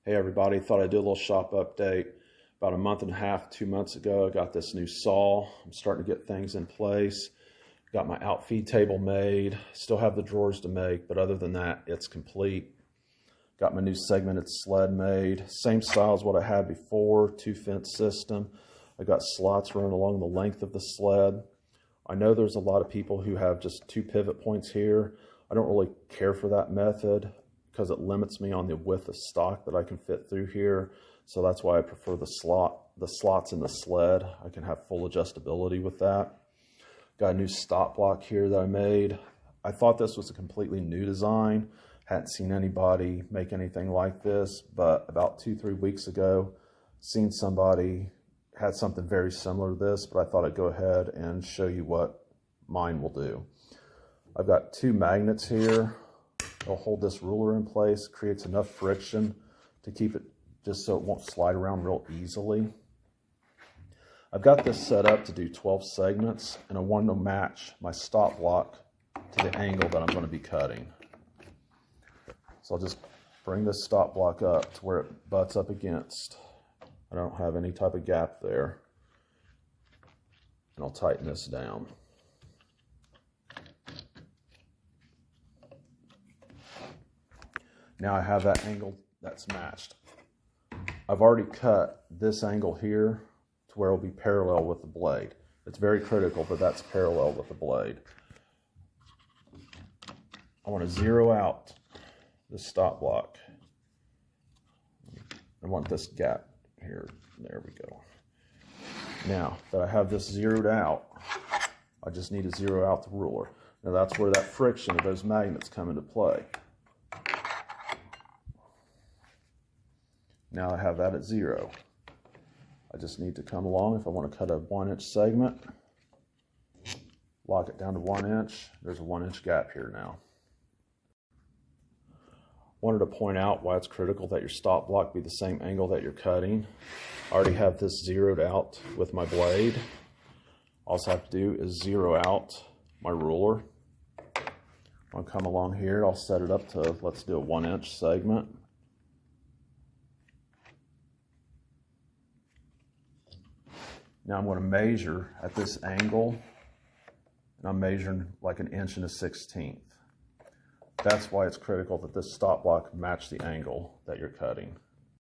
Hey everybody, thought I'd do a little shop update. About a month and a half, 2 months ago, I got this new saw. I'm starting to get things in place. Got my outfeed table made. Still have the drawers to make, but other than that, it's complete. Got my new segmented sled made. Same style as what I had before, 2-fence system. I got slots running along the length of the sled. I know there's a lot of people who have just 2 pivot points here. I don't really care for that method, because it limits me on the width of stock that I can fit through here. So that's why I prefer the slots in the sled. I can have full adjustability with that. Got a new stop block here that I made. I thought this was a completely new design. Hadn't seen anybody make anything like this, but about 2-3 weeks ago, seen somebody had something very similar to this, but I thought I'd go ahead and show you what mine will do. I've got 2 magnets here. It'll hold this ruler in place, creates enough friction to keep it just so it won't slide around real easily. I've got this set up to do 12 segments, and I want to match my stop block to the angle that I'm going to be cutting. So I'll just bring this stop block up to where it butts up against. I don't have any type of gap there. And I'll tighten this down. Now I have that angle that's matched. I've already cut this angle here to where it'll be parallel with the blade. It's very critical that that's parallel with the blade. I want to zero out this stop block. I want this gap here. There we go. Now that I have this zeroed out, I just need to zero out the ruler. Now that's where that friction of those magnets come into play. Now I have that at 0. I just need to come along. If I want to cut a 1-inch segment, lock it down to 1 inch. There's a 1-inch gap here now. Wanted to point out why it's critical that your stop block be the same angle that you're cutting. I already have this zeroed out with my blade. All I have to do is zero out my ruler. I'll come along here. I'll set it up to, let's do a 1-inch segment. Now I'm going to measure at this angle, and I'm measuring like 1 1/16 inches. That's why it's critical that this stop block match the angle that you're cutting.